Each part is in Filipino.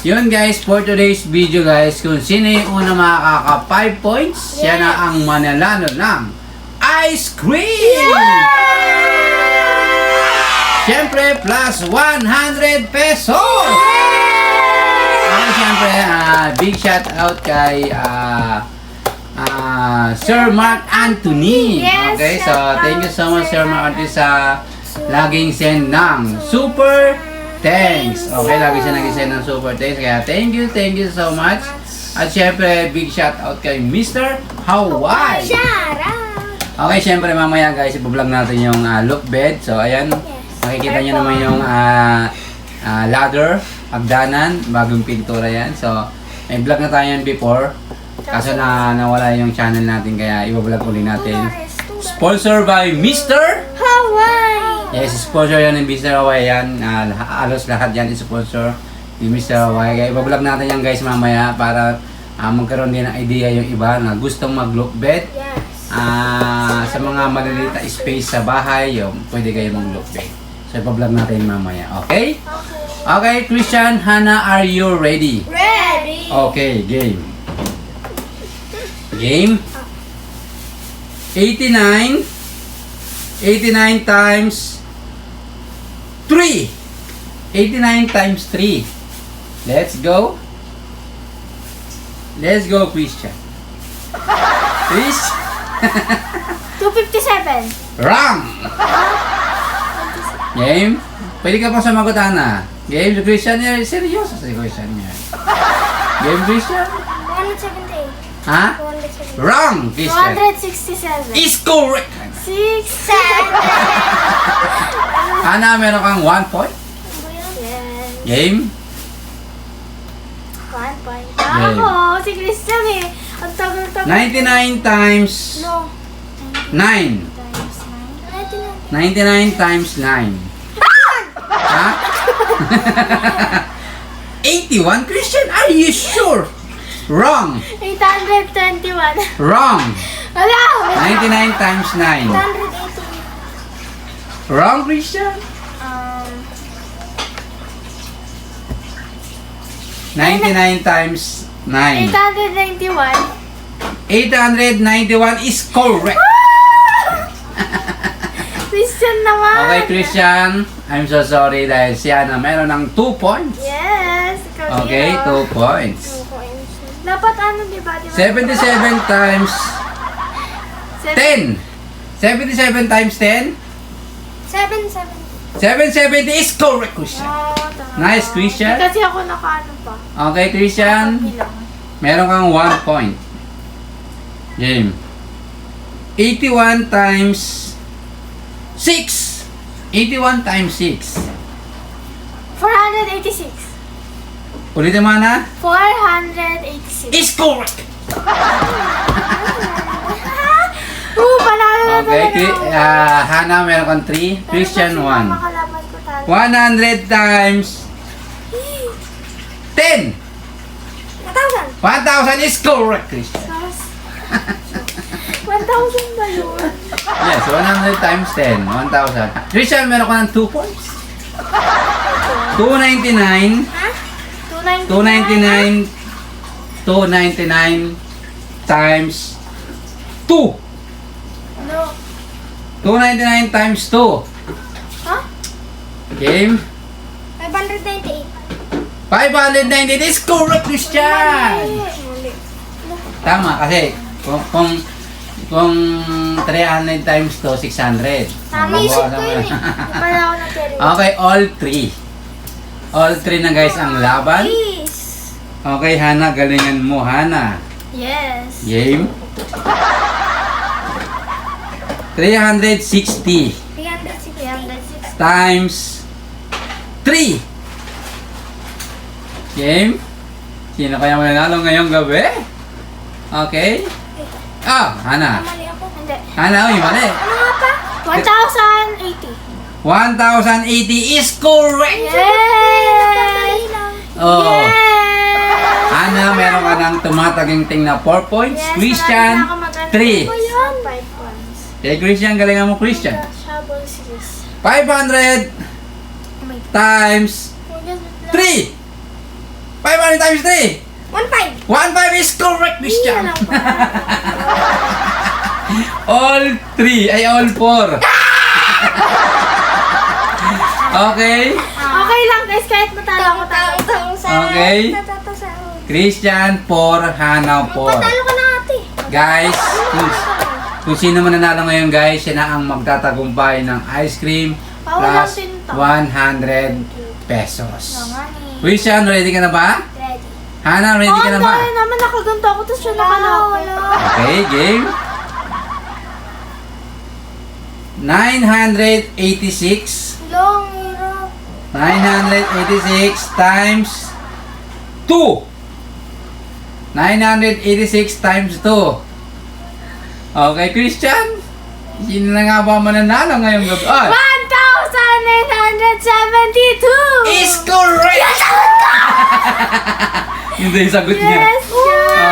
Yun guys, for today's video guys, kung sino yung una makaka 5 points, siya na ang mananalo ng ice cream! Siyempre, plus 100 pesos! Okay, siyempre, big shout out kay Sir Mark Anthony. Yes, Okay, so thank you so much Sir Mark Anthony sa laging send ng super thanks. Okay, lagi siya nag-send ng super thanks. Kaya thank you so much. At syempre, big shout out kay Mr. Hawaii. Okay, syempre mamaya guys, ipo-vlog natin yung look bed. So ayan, makikita nyo naman yung ladder, hagdanan, bagong pintura yan. So, may vlog na tayo yan before. Kaso nawala yung channel natin, kaya ipo-vlog ulit natin. Sponsor by Mr. Hawaii! Yes, sponsor yan ng Mr. Hawaii yan. Alos lahat yan sponsor ni Mr. Hawaii. Kaya ipo-vlog natin yan guys mamaya para magkaroon din ng idea yung iba na gustong mag-look bed. Sa mga maliliit na space sa bahay, pwede kayo mag-look bed. So, ipo-vlog natin mamaya. Okay? Okay, Christian, Hannah, are you ready? Ready! Okay, game. Game. 89 times 3. 89 times 3. Let's go. Let's go, Christian. Please. 257. Wrong. Game. Pwede ka pa sumagot, Ana. Game, Christian. Seryoso si Christian yan. Game, Christian. 178. Ha? 278. Wrong, Christian. 267. Is correct. 67. Ana, meron kang 1 point. Yes. Game. 1 point. Game. Ako, si Christian eh. Ang tagal-tagal. 99 times No. 9. Times 9. 99 times 9. Ha? 81, Christian? Are you sure? Wrong. 821. Wrong. Wala! 99 times 9. 818. Wrong, Christian? 99 times 9. 891. 891 is correct. Christian naman. Okay, Christian. I'm so sorry dahil siya na meron ng 2 points. Yes. Ikaw Okay, zero. 2 points. 2 points. Dapat ano, diba? 77 times 10. 77 times 10. 7. 770 is correct, Christian. Oh, tama. Nice, Christian. Kasi ako nakaano pa. Okay, Christian. Bilang. Meron kang 1 point. Game. 81 times 6. 81 times 6. 486. Ulitin mo na. 486. Is correct. Panalo na Okay, talaga ako. Hannah, meron kang 3. Christian, Pero 1. makalaban ko talaga. 100 times 10. 1,000. 1,000 is correct, Christian. 1,000 ba yun? Yes, 100 times 10. 1,000. Christian, meron ka ng 2 points. 299. Ha? 299. 299 times 2. No. 299 times 2. Ha? Game. 598. 598 is correct, Christian. Mali. Tama, kasi kung 300 times to, 600. Naisip Mabawasan ko mo yun eh. na. Di pala ako nag-carry. Okay, all 3. All 3 na guys ang laban. Please. Okay, Hannah, galingan mo, Hannah. Yes. Game. 360 360. times 3. Game. Sino kaya mananalo ngayong gabi? Okay. Hannah. Mali ako. Hindi. Hannah, uy, mali. Ano nga pa? 1,080. 1,080 is correct. Yes! Oh. Yes! Hannah, meron ka ng tumataginting na 4 points. Yes, Christian, marami na ako maganda. 3. Ano yan? 5 points. Okay, Christian, galingan mo, Christian. Shabol series. 500 Oh my God. times Huwag yan, wait lang. 3. 500 times 3. 1.5. 1.5 is correct, Christian. Yan ang All 3 ay all 4. Okay. Okay lang guys, kahit matalo ko tayo. Okay. Christian 4, Hana 4. Patalo ka na ate. Guys, kung sino man nanalo ngayon guys, siya na ang magtatagumpay ng ice cream plus 100 pesos. Christian, ready ka na ba? Ready. Hana, ready ka na ba? Dahil naman nakaganto ako, tapos siya nakalapit. Okay, game. 986. Long hirap. 986 times 2. 986 times 2. Okay, Christian. Sino na nga ba mananalo ngayong gabi? 1,972! Is correct! Hindi yung sagot niya. Yes!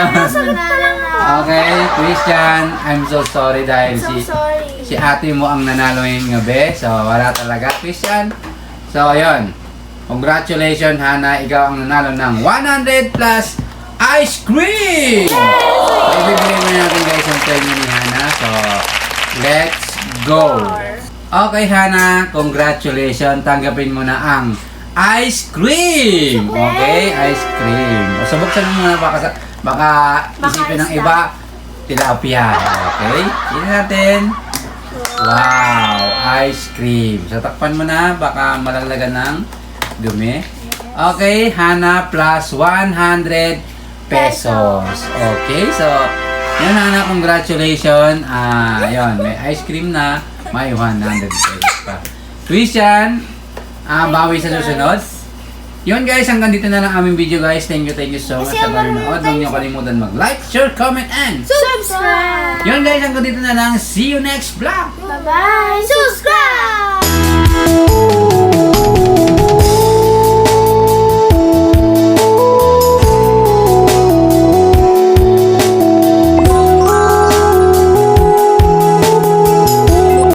Nasagot pa lang ako. Okay, Christian, I'm so sorry dahil So sorry. si ate mo ang nanalo ngayong gabi. So, wala talaga, Christian. So, ayun. Congratulations, Hana. Ikaw ang nanalo ng 100 plus ice cream! So, ibibigay mo natin guys ang premyo ni Hana. So, let's go! Okay, Hana. Congratulations. Tanggapin mo na ang ice cream! Okay, ice cream. So, buksan mo muna baka isipin ng iba, tilapia. Okay? Tingnan natin. Wow! Ice cream. So, takpan mo na. Baka malaglagan ng dumi. Okay, Hana plus 100 pesos. Okay, so, yun Hana, congratulations. Yun, may ice cream na, may 100 pesos pa. Christian, bawi sa susunod. Yun guys, hanggang dito na lang aming video guys. Thank you so much sa panonood. Huwag niyo kalimutan mag-like, share, comment, and Subscribe! yun guys, hanggang dito na lang. See you next vlog! Bye-bye! Subscribe!